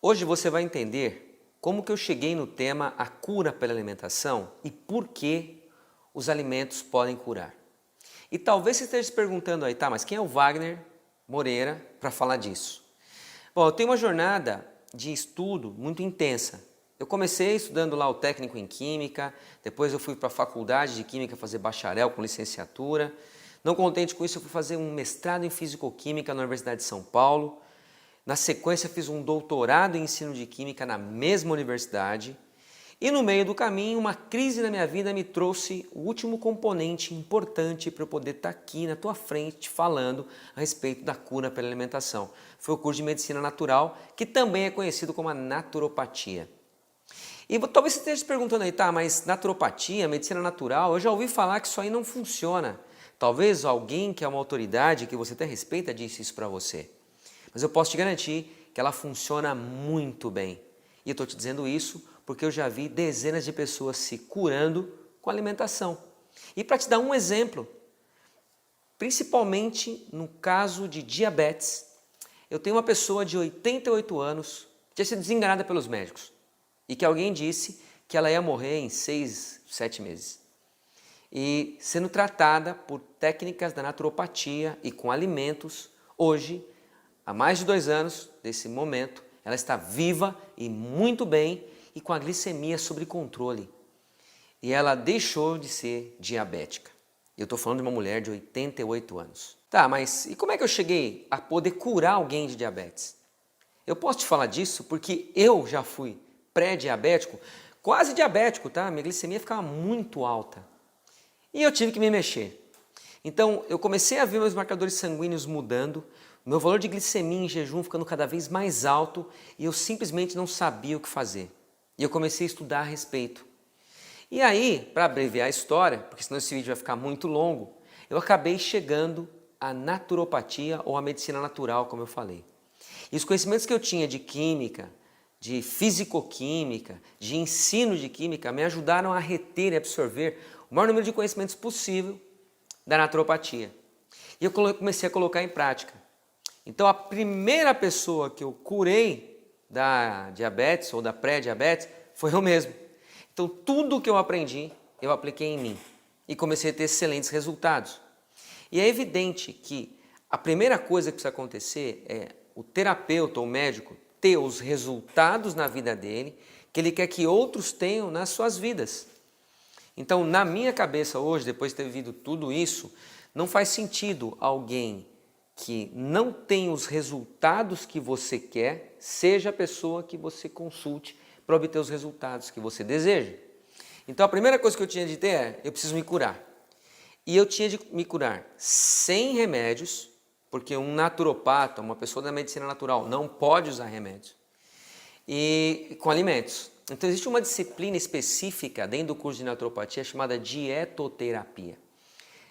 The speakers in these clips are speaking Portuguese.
Hoje você vai entender como que eu cheguei no tema a cura pela alimentação e por que os alimentos podem curar. E talvez você esteja se perguntando aí, tá, mas quem é o Wagner Moreira para falar disso? Bom, eu tenho uma jornada de estudo muito intensa. Eu comecei estudando lá o técnico em Química, depois eu fui para a faculdade de Química fazer bacharel com licenciatura. Não contente com isso, eu fui fazer um mestrado em Físico-Química na Universidade de São Paulo. Na sequência, fiz um doutorado em ensino de Química na mesma universidade. E no meio do caminho, uma crise na minha vida me trouxe o último componente importante para eu poder estar aqui na tua frente falando a respeito da cura pela alimentação. Foi o curso de Medicina Natural, que também é conhecido como a naturopatia. E talvez você esteja se perguntando aí, tá, mas naturopatia, medicina natural, eu já ouvi falar que isso aí não funciona. Talvez alguém que é uma autoridade, que você até respeita, disse isso para você. Mas eu posso te garantir que ela funciona muito bem. E eu estou te dizendo isso porque eu já vi dezenas de pessoas se curando com alimentação. E para te dar um exemplo, principalmente no caso de diabetes, eu tenho uma pessoa de 88 anos que tinha sido desenganada pelos médicos e que alguém disse que ela ia morrer em 6, 7 meses. E sendo tratada por técnicas da naturopatia e com alimentos, hoje, há mais de 2 anos desse momento, ela está viva e muito bem e com a glicemia sob controle. E ela deixou de ser diabética. Eu estou falando de uma mulher de 88 anos. Tá, mas e como é que eu cheguei a poder curar alguém de diabetes? Eu posso te falar disso porque eu já fui pré-diabético, quase diabético, tá? Minha glicemia ficava muito alta. E eu tive que me mexer. Então, eu comecei a ver meus marcadores sanguíneos mudando, meu valor de glicemia em jejum ficando cada vez mais alto e eu simplesmente não sabia o que fazer. E eu comecei a estudar a respeito. E aí, para abreviar a história, porque senão esse vídeo vai ficar muito longo, eu acabei chegando à naturopatia ou à medicina natural, como eu falei. E os conhecimentos que eu tinha de química, de fisicoquímica, de ensino de química, me ajudaram a reter e absorver o maior número de conhecimentos possível da naturopatia. E eu comecei a colocar em prática. Então a primeira pessoa que eu curei da diabetes ou da pré-diabetes foi eu mesmo. Então tudo que eu aprendi, eu apliquei em mim e comecei a ter excelentes resultados. E é evidente que a primeira coisa que precisa acontecer é o terapeuta ou médico ter os resultados na vida dele que ele quer que outros tenham nas suas vidas. Então, na minha cabeça hoje, depois de ter vivido tudo isso, não faz sentido alguém que não tem os resultados que você quer, seja a pessoa que você consulte para obter os resultados que você deseja. Então, a primeira coisa que eu tinha de ter é, eu preciso me curar. E eu tinha de me curar sem remédios, porque um naturopata, uma pessoa da medicina natural, não pode usar remédios, e com alimentos. Então existe uma disciplina específica dentro do curso de naturopatia chamada dietoterapia.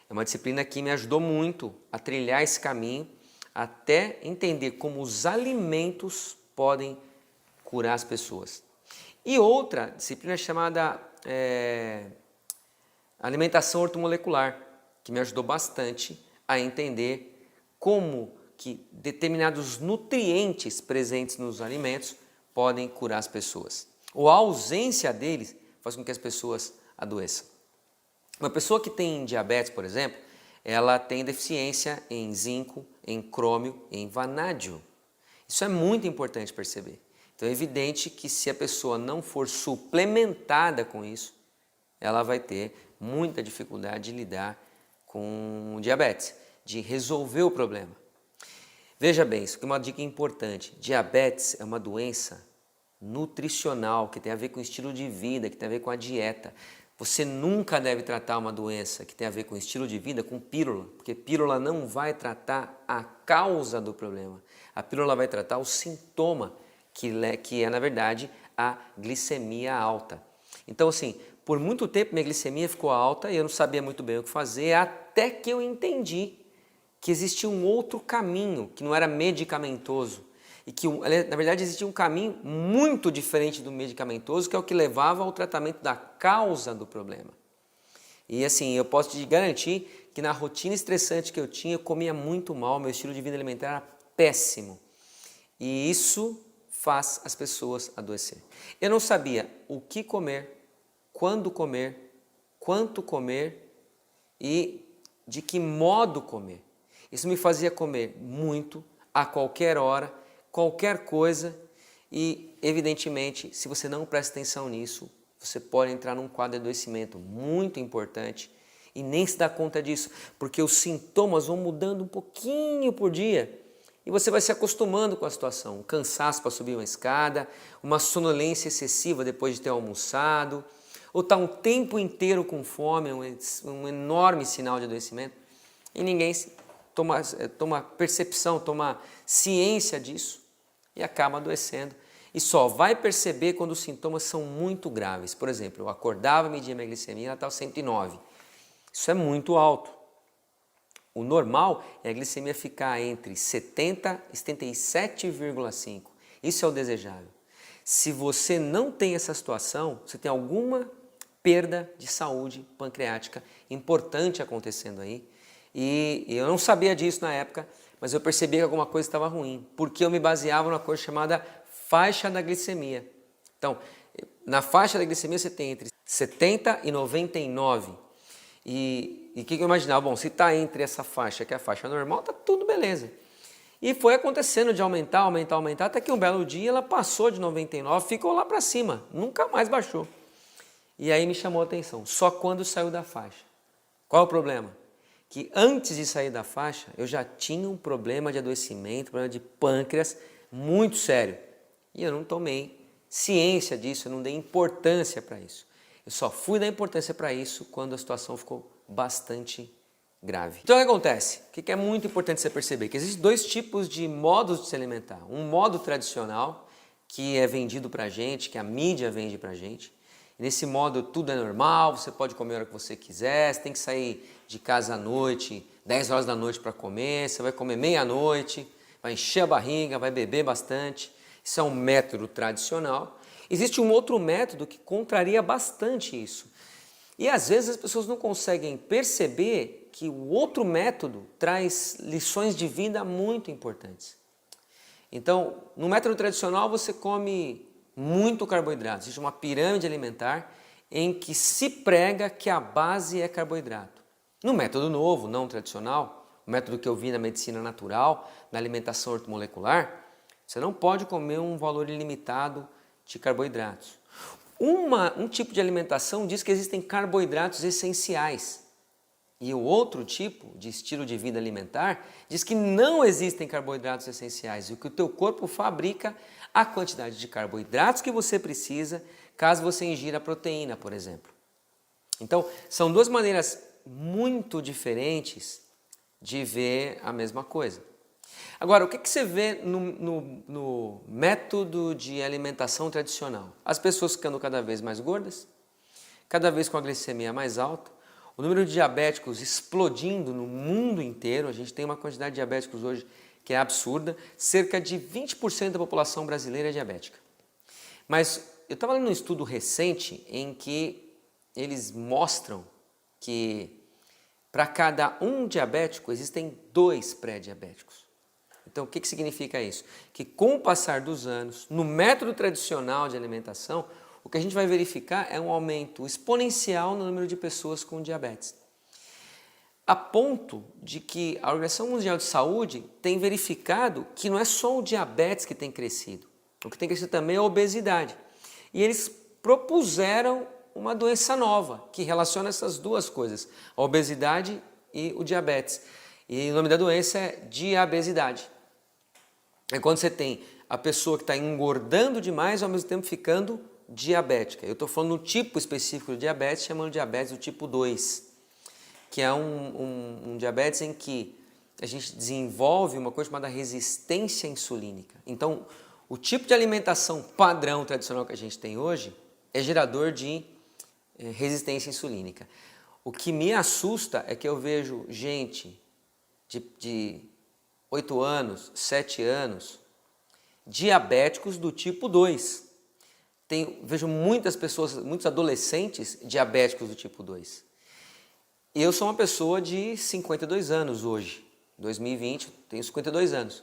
É uma disciplina que me ajudou muito a trilhar esse caminho até entender como os alimentos podem curar as pessoas. E outra disciplina chamada alimentação ortomolecular, que me ajudou bastante a entender como que determinados nutrientes presentes nos alimentos podem curar as pessoas. Ou a ausência deles faz com que as pessoas adoeçam. Uma pessoa que tem diabetes, por exemplo, ela tem deficiência em zinco, em crômio, em vanádio. Isso é muito importante perceber. Então é evidente que se a pessoa não for suplementada com isso, ela vai ter muita dificuldade de lidar com o diabetes, de resolver o problema. Veja bem, isso aqui é uma dica importante. Diabetes é uma doença nutricional, que tem a ver com o estilo de vida, que tem a ver com a dieta. Você nunca deve tratar uma doença que tem a ver com estilo de vida com pílula, porque pílula não vai tratar a causa do problema. A pílula vai tratar o sintoma, que é na verdade a glicemia alta. Então assim, por muito tempo minha glicemia ficou alta e eu não sabia muito bem o que fazer, até que eu entendi que existia um outro caminho, que não era medicamentoso, e que na verdade existia um caminho muito diferente do medicamentoso, que é o que levava ao tratamento da causa do problema. E assim, eu posso te garantir que na rotina estressante que eu tinha, eu comia muito mal, meu estilo de vida alimentar era péssimo. E isso faz as pessoas adoecerem. Eu não sabia o que comer, quando comer, quanto comer e de que modo comer. Isso me fazia comer muito, a qualquer hora, qualquer coisa e, evidentemente, se você não presta atenção nisso, você pode entrar num quadro de adoecimento muito importante e nem se dá conta disso, porque os sintomas vão mudando um pouquinho por dia e você vai se acostumando com a situação. Um cansaço para subir uma escada, uma sonolência excessiva depois de ter almoçado, ou estar um tempo inteiro com fome, um enorme sinal de adoecimento, e ninguém toma percepção, toma ciência disso e acaba adoecendo. E só vai perceber quando os sintomas são muito graves. Por exemplo, eu acordava, media minha glicemia, ela estava 109. Isso é muito alto. O normal é a glicemia ficar entre 70 e 77,5. Isso é o desejável. Se você não tem essa situação, você tem alguma perda de saúde pancreática importante acontecendo aí. E eu não sabia disso na época, mas eu percebi que alguma coisa estava ruim, porque eu me baseava numa coisa chamada faixa da glicemia. Então, na faixa da glicemia você tem entre 70 e 99. E o que eu imaginava? Bom, se está entre essa faixa, que é a faixa normal, está tudo beleza. E foi acontecendo de aumentar, até que um belo dia ela passou de 99, ficou lá para cima, nunca mais baixou. E aí me chamou a atenção, só quando saiu da faixa. Qual é o problema? Que antes de sair da faixa, eu já tinha um problema de adoecimento, problema de pâncreas muito sério. E eu não tomei ciência disso, eu não dei importância para isso. Eu só fui dar importância para isso quando a situação ficou bastante grave. Então o que acontece? O que é muito importante você perceber? Que existem dois tipos de modos de se alimentar. Um modo tradicional, que é vendido para a gente, que a mídia vende para a gente. Nesse modo tudo é normal, você pode comer a hora que você quiser, você tem que sair de casa à noite, 10 horas da noite para comer, você vai comer meia-noite, vai encher a barriga, vai beber bastante. Isso é um método tradicional. Existe um outro método que contraria bastante isso. E às vezes as pessoas não conseguem perceber que o outro método traz lições de vida muito importantes. Então, no método tradicional você come muito carboidrato. Existe uma pirâmide alimentar em que se prega que a base é carboidrato. No método novo, não tradicional, o método que eu vi na medicina natural, na alimentação ortomolecular, você não pode comer um valor ilimitado de carboidratos. Um tipo de alimentação diz que existem carboidratos essenciais. E o outro tipo de estilo de vida alimentar diz que não existem carboidratos essenciais e que o teu corpo fabrica a quantidade de carboidratos que você precisa caso você ingira proteína, por exemplo. Então, são duas maneiras muito diferentes de ver a mesma coisa. Agora, o que você vê no método de alimentação tradicional? As pessoas ficando cada vez mais gordas, cada vez com a glicemia mais alta, o número de diabéticos explodindo no mundo inteiro. A gente tem uma quantidade de diabéticos hoje que é absurda, cerca de 20% da população brasileira é diabética. Mas eu estava lendo um estudo recente em que eles mostram que para cada um diabético existem 2 pré-diabéticos. Então o que significa isso? Que com o passar dos anos, no método tradicional de alimentação, o que a gente vai verificar é um aumento exponencial no número de pessoas com diabetes. A ponto de que a Organização Mundial de Saúde tem verificado que não é só o diabetes que tem crescido, o que tem crescido também é a obesidade. E eles propuseram uma doença nova que relaciona essas duas coisas, a obesidade e o diabetes. E o nome da doença é diabesidade. É quando você tem a pessoa que está engordando demais e ao mesmo tempo ficando diabética. Eu estou falando do tipo específico de diabetes, chamando de diabetes do tipo 2, que é um diabetes em que a gente desenvolve uma coisa chamada resistência insulínica. Então, o tipo de alimentação padrão tradicional que a gente tem hoje é gerador de resistência insulínica. O que me assusta é que eu vejo gente de 8 anos, 7 anos, diabéticos do tipo 2. Vejo muitas pessoas, muitos adolescentes diabéticos do tipo 2. Eu sou uma pessoa de 52 anos hoje, 2020, tenho 52 anos.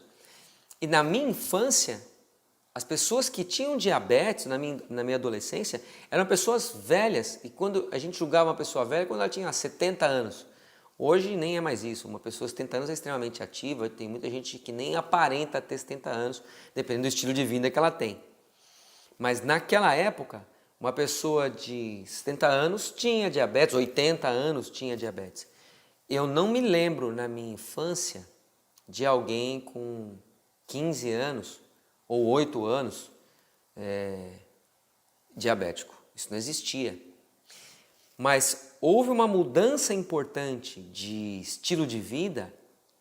E na minha infância, As pessoas que tinham diabetes na minha adolescência eram pessoas velhas. E quando a gente julgava uma pessoa velha, quando ela tinha 70 anos. Hoje nem é mais isso. Uma pessoa de 70 anos é extremamente ativa. Tem muita gente que nem aparenta ter 70 anos, dependendo do estilo de vida que ela tem. Mas naquela época, uma pessoa de 70 anos tinha diabetes, 80 anos tinha diabetes. Eu não me lembro na minha infância de alguém com 15 anos ou 8 anos diabético. Isso não existia. Mas houve uma mudança importante de estilo de vida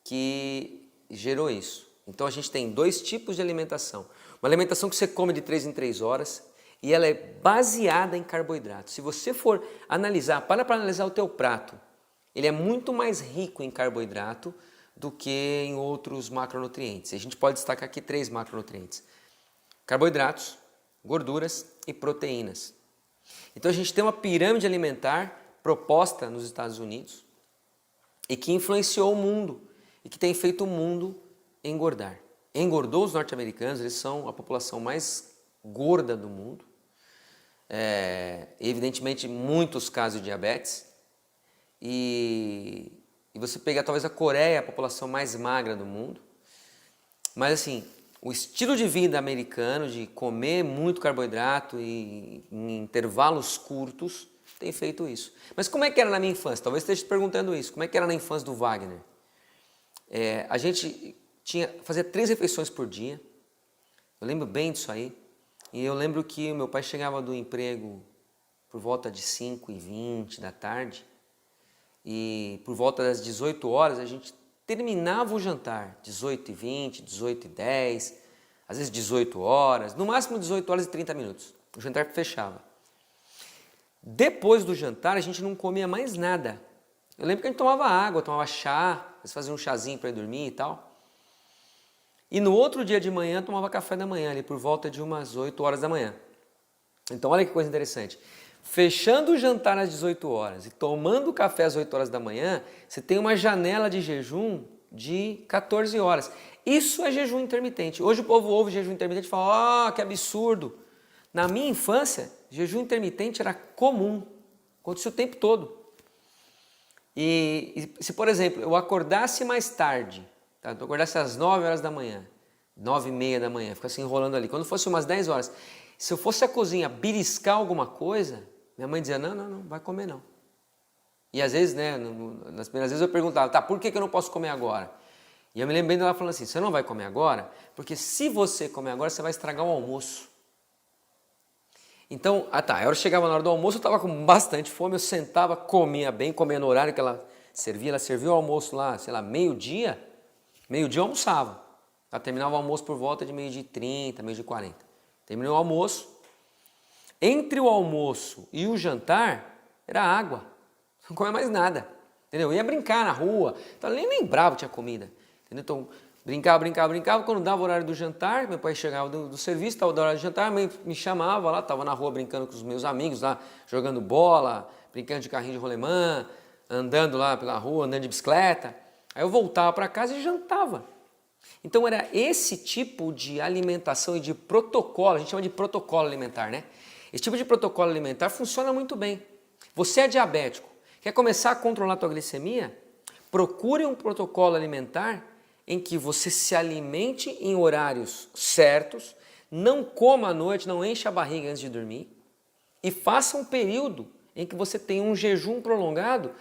que gerou isso. Então a gente tem dois tipos de alimentação. Uma alimentação que você come de 3 em 3 horas e ela é baseada em carboidrato. Se você for analisar, para analisar o teu prato, ele é muito mais rico em carboidrato do que em outros macronutrientes. A gente pode destacar aqui 3 macronutrientes: carboidratos, gorduras e proteínas. Então a gente tem uma pirâmide alimentar proposta nos Estados Unidos e que influenciou o mundo e que tem feito o mundo engordar. Engordou os norte-americanos, eles são a população mais gorda do mundo. Evidentemente, muitos casos de diabetes. E você pegar talvez a Coreia, a população mais magra do mundo. Mas assim, o estilo de vida americano de comer muito carboidrato e em intervalos curtos tem feito isso. Mas como é que era na minha infância? Talvez esteja te perguntando isso. Como é que era na infância do Wagner? A gente fazia 3 refeições por dia. Eu lembro bem disso aí. E eu lembro que o meu pai chegava do emprego por volta de 5h20 da tarde. E por volta das 18 horas a gente terminava o jantar. 18h20, 18h10, às vezes 18 horas, no máximo 18 horas e 30 minutos. O jantar fechava. Depois do jantar a gente não comia mais nada. Eu lembro que a gente tomava água, tomava chá, fazia um chazinho para ir dormir e tal. E no outro dia de manhã tomava café da manhã, ali por volta de umas 8 horas da manhã. Então olha que coisa interessante. Fechando o jantar às 18 horas e tomando café às 8 horas da manhã, você tem uma janela de jejum de 14 horas. Isso é jejum intermitente. Hoje o povo ouve jejum intermitente e fala, que absurdo. Na minha infância, jejum intermitente era comum. Acontecia o tempo todo. E se, por exemplo, eu acordasse mais tarde, tá? Eu acordasse às 9 horas da manhã, 9h30 da manhã, ficasse enrolando ali. Quando fosse umas 10 horas, se eu fosse à cozinha beliscar alguma coisa, minha mãe dizia, não, vai comer não. E às vezes, nas primeiras vezes eu perguntava, tá, por que eu não posso comer agora? E eu me lembro bem dela falando assim, você não vai comer agora? Porque se você comer agora, você vai estragar o almoço. Então, a hora chegava na hora do almoço, eu estava com bastante fome, eu sentava, comia bem, comia no horário que ela servia o almoço lá, sei lá, meio-dia eu almoçava. Ela terminava o almoço por volta de 12h30, 12h40. Terminou o almoço. Entre o almoço e o jantar, era água. Não comia mais nada. Entendeu? Eu ia brincar na rua. Então, eu nem lembrava que tinha comida. Entendeu? Então, brincava. Quando dava o horário do jantar, meu pai chegava do serviço, estava da hora do jantar, me chamava lá, estava na rua brincando com os meus amigos lá, jogando bola, brincando de carrinho de rolemã, andando lá pela rua, andando de bicicleta. Aí eu voltava para casa e jantava. Então era esse tipo de alimentação e de protocolo, a gente chama de protocolo alimentar, né? Esse tipo de protocolo alimentar funciona muito bem. Você é diabético, quer começar a controlar a tua glicemia? Procure um protocolo alimentar em que você se alimente em horários certos, não coma à noite, não encha a barriga antes de dormir e faça um período em que você tem um jejum prolongado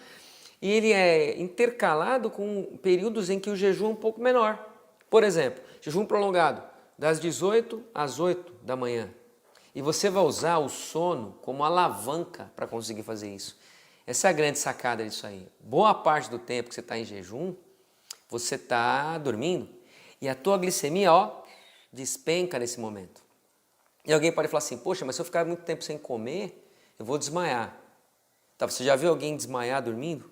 e ele é intercalado com períodos em que o jejum é um pouco menor. Por exemplo, jejum prolongado das 18 às 8 da manhã. E você vai usar o sono como alavanca para conseguir fazer isso. Essa é a grande sacada disso aí. Boa parte do tempo que você está em jejum, você está dormindo e a tua glicemia, despenca nesse momento. E alguém pode falar assim, poxa, mas se eu ficar muito tempo sem comer, eu vou desmaiar. Tá, você já viu alguém desmaiar dormindo?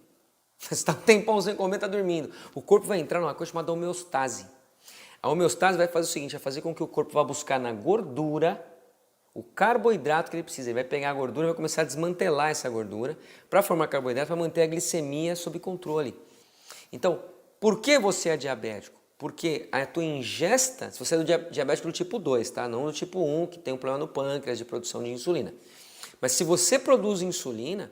Você está um tempão sem comer, está dormindo. O corpo vai entrar numa coisa chamada homeostase. A homeostase vai fazer o seguinte, vai fazer com que o corpo vá buscar na gordura o carboidrato que ele precisa. Ele vai pegar a gordura e vai começar a desmantelar essa gordura para formar carboidrato, para manter a glicemia sob controle. Então, por que você é diabético? Porque a tua ingesta, se você é do diabético do tipo 2, tá? Não do tipo 1, que tem um problema no pâncreas de produção de insulina. Mas se você produz insulina,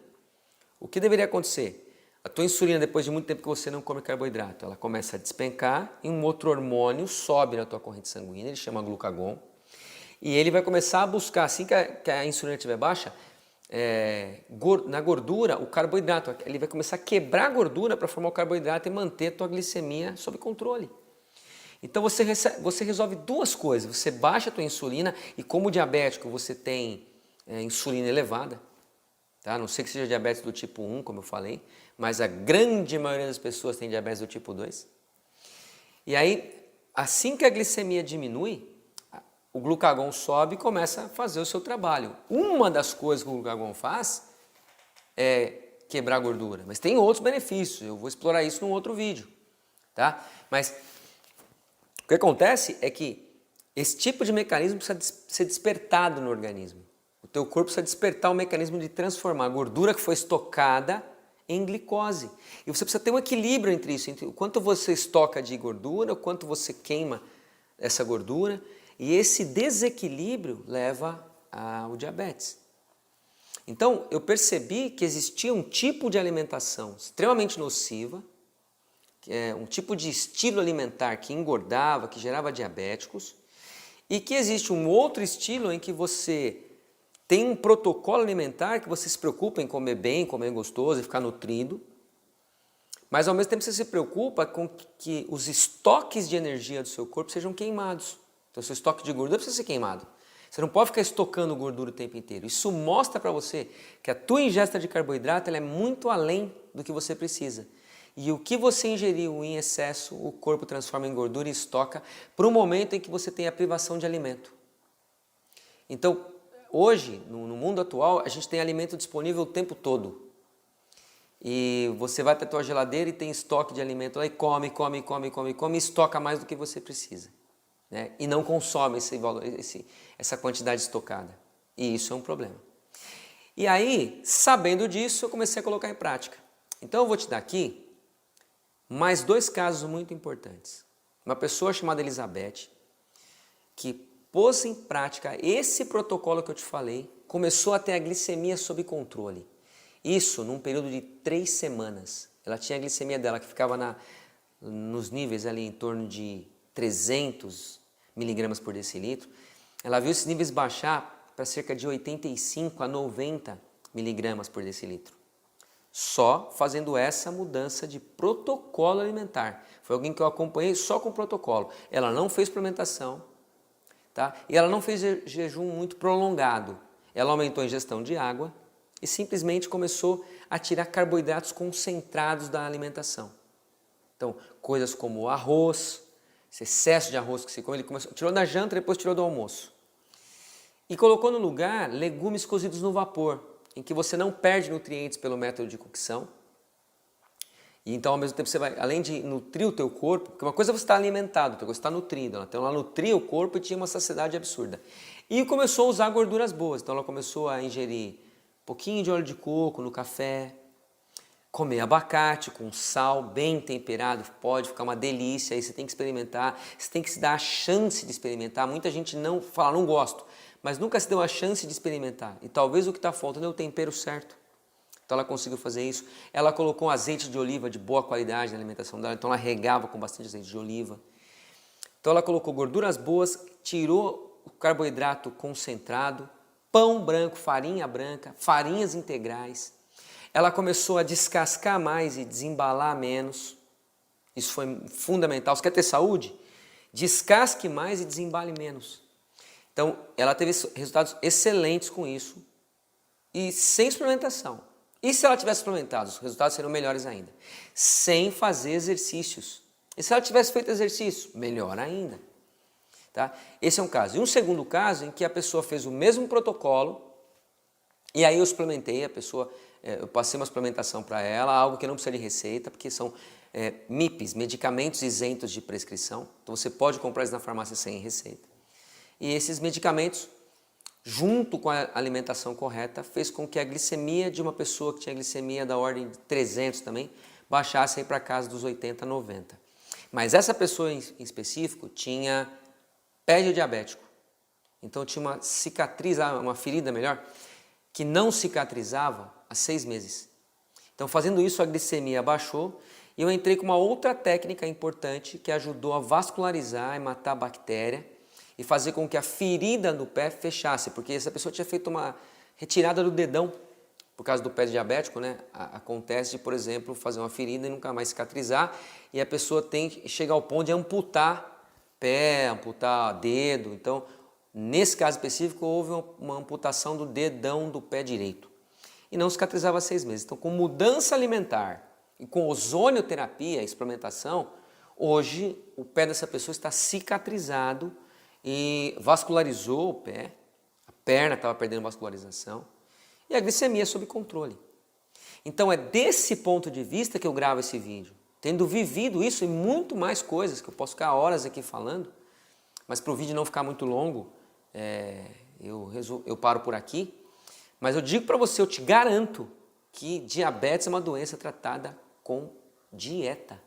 o que deveria acontecer? A tua insulina, depois de muito tempo que você não come carboidrato, ela começa a despencar e um outro hormônio sobe na tua corrente sanguínea, ele chama glucagon, e ele vai começar a buscar, assim que a insulina estiver baixa, na gordura, o carboidrato, ele vai começar a quebrar a gordura para formar o carboidrato e manter a tua glicemia sob controle. Então você resolve duas coisas, você baixa a tua insulina e como diabético você tem insulina elevada, tá? A não sei que seja diabetes do tipo 1, como eu falei, mas a grande maioria das pessoas tem diabetes do tipo 2. E aí, assim que a glicemia diminui, o glucagon sobe e começa a fazer o seu trabalho. Uma das coisas que o glucagon faz é quebrar a gordura, mas tem outros benefícios, eu vou explorar isso num outro vídeo, tá? Mas o que acontece é que esse tipo de mecanismo precisa ser despertado no organismo. O teu corpo precisa despertar o mecanismo de transformar a gordura que foi estocada em glicose. E você precisa ter um equilíbrio entre isso, entre o quanto você estoca de gordura, o quanto você queima essa gordura. E esse desequilíbrio leva ao diabetes. Então, eu percebi que existia um tipo de alimentação extremamente nociva, um tipo de estilo alimentar que engordava, que gerava diabéticos, e que existe um outro estilo em que você tem um protocolo alimentar que você se preocupa em comer bem, comer gostoso e ficar nutrido, mas ao mesmo tempo você se preocupa com que os estoques de energia do seu corpo sejam queimados. Então, seu estoque de gordura precisa ser queimado. Você não pode ficar estocando gordura o tempo inteiro. Isso mostra para você que a tua ingesta de carboidrato ela é muito além do que você precisa. E o que você ingeriu em excesso, o corpo transforma em gordura e estoca para o momento em que você tem a privação de alimento. Então, hoje, no mundo atual, a gente tem alimento disponível o tempo todo. E você vai até a tua geladeira e tem estoque de alimento lá e come, e estoca mais do que você precisa. Né? E não consome essa quantidade estocada. E isso é um problema. E aí, sabendo disso, eu comecei a colocar em prática. Então eu vou te dar aqui mais dois casos muito importantes. Uma pessoa chamada Elizabeth, que pôs em prática esse protocolo que eu te falei, começou a ter a glicemia sob controle. Isso num período de 3 semanas. Ela tinha a glicemia dela que ficava nos níveis ali em torno de 300 miligramas por decilitro. Ela viu esses níveis baixar para cerca de 85 a 90 miligramas por decilitro. Só fazendo essa mudança de protocolo alimentar. Foi alguém que eu acompanhei só com protocolo. Ela não fez suplementação, tá? E ela não fez jejum muito prolongado. Ela aumentou a ingestão de água e simplesmente começou a tirar carboidratos concentrados da alimentação. Então, coisas como arroz, esse excesso de arroz que se come, ele tirou da janta e depois tirou do almoço. E colocou no lugar legumes cozidos no vapor, em que você não perde nutrientes pelo método de cocção. E então, ao mesmo tempo, você vai, além de nutrir o teu corpo, porque uma coisa é você estar alimentado, outra coisa é você estar nutrindo. Então, ela nutria o corpo e tinha uma saciedade absurda. E começou a usar gorduras boas. Então, ela começou a ingerir um pouquinho de óleo de coco no café, comer abacate com sal bem temperado, pode ficar uma delícia, aí você tem que experimentar, você tem que se dar a chance de experimentar. Muita gente não fala, não gosto, mas nunca se deu a chance de experimentar. E talvez o que está faltando é o tempero certo. Então ela conseguiu fazer isso. Ela colocou azeite de oliva de boa qualidade na alimentação dela, então ela regava com bastante azeite de oliva. Então ela colocou gorduras boas, tirou o carboidrato concentrado, pão branco, farinha branca, farinhas integrais. Ela começou a descascar mais e desembalar menos. Isso foi fundamental. Você quer ter saúde? Descasque mais e desembale menos. Então, ela teve resultados excelentes com isso e sem suplementação. E se ela tivesse suplementado, os resultados seriam melhores ainda. Sem fazer exercícios. E se ela tivesse feito exercício? Melhor ainda. Tá? Esse é um caso. E um segundo caso em que a pessoa fez o mesmo protocolo e aí eu suplementei a pessoa. Eu passei uma suplementação para ela, algo que não precisa de receita, porque são MIPs, medicamentos isentos de prescrição. Então você pode comprar isso na farmácia sem receita. E esses medicamentos, junto com a alimentação correta, fez com que a glicemia de uma pessoa que tinha glicemia da ordem de 300 também, baixasse aí para casa dos 80, 90. Mas essa pessoa em específico tinha pé de diabético. Então tinha uma cicatriz, uma ferida melhor, que não cicatrizava há 6 meses. Então fazendo isso a glicemia abaixou e eu entrei com uma outra técnica importante que ajudou a vascularizar e matar a bactéria e fazer com que a ferida no pé fechasse, porque essa pessoa tinha feito uma retirada do dedão por causa do pé diabético, né? Acontece de, por exemplo, fazer uma ferida e nunca mais cicatrizar e a pessoa chega ao ponto de amputar pé, amputar dedo. Então, nesse caso específico, houve uma amputação do dedão do pé direito e não cicatrizava há 6 meses. Então, com mudança alimentar e com ozonioterapia, explementação, hoje o pé dessa pessoa está cicatrizado e vascularizou o pé, a perna estava perdendo vascularização e a glicemia sob controle. Então é desse ponto de vista que eu gravo esse vídeo, tendo vivido isso e muito mais coisas, que eu posso ficar horas aqui falando, mas para o vídeo não ficar muito longo, eu paro por aqui. Mas eu digo para você, eu te garanto que diabetes é uma doença tratada com dieta,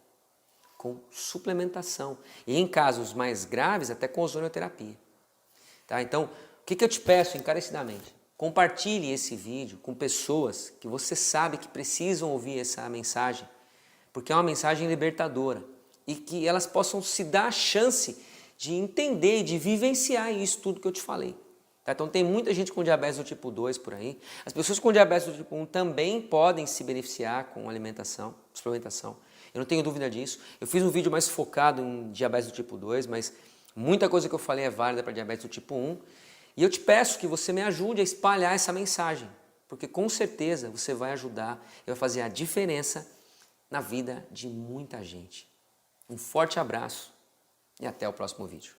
com suplementação e em casos mais graves até com ozonioterapia. Tá? Então, o que eu te peço encarecidamente? Compartilhe esse vídeo com pessoas que você sabe que precisam ouvir essa mensagem, porque é uma mensagem libertadora e que elas possam se dar a chance de entender e de vivenciar isso tudo que eu te falei. Tá? Então tem muita gente com diabetes do tipo 2 por aí. As pessoas com diabetes do tipo 1 também podem se beneficiar com alimentação, suplementação. Eu não tenho dúvida disso. Eu fiz um vídeo mais focado em diabetes do tipo 2, mas muita coisa que eu falei é válida para diabetes do tipo 1. E eu te peço que você me ajude a espalhar essa mensagem, porque com certeza você vai ajudar e vai fazer a diferença na vida de muita gente. Um forte abraço e até o próximo vídeo.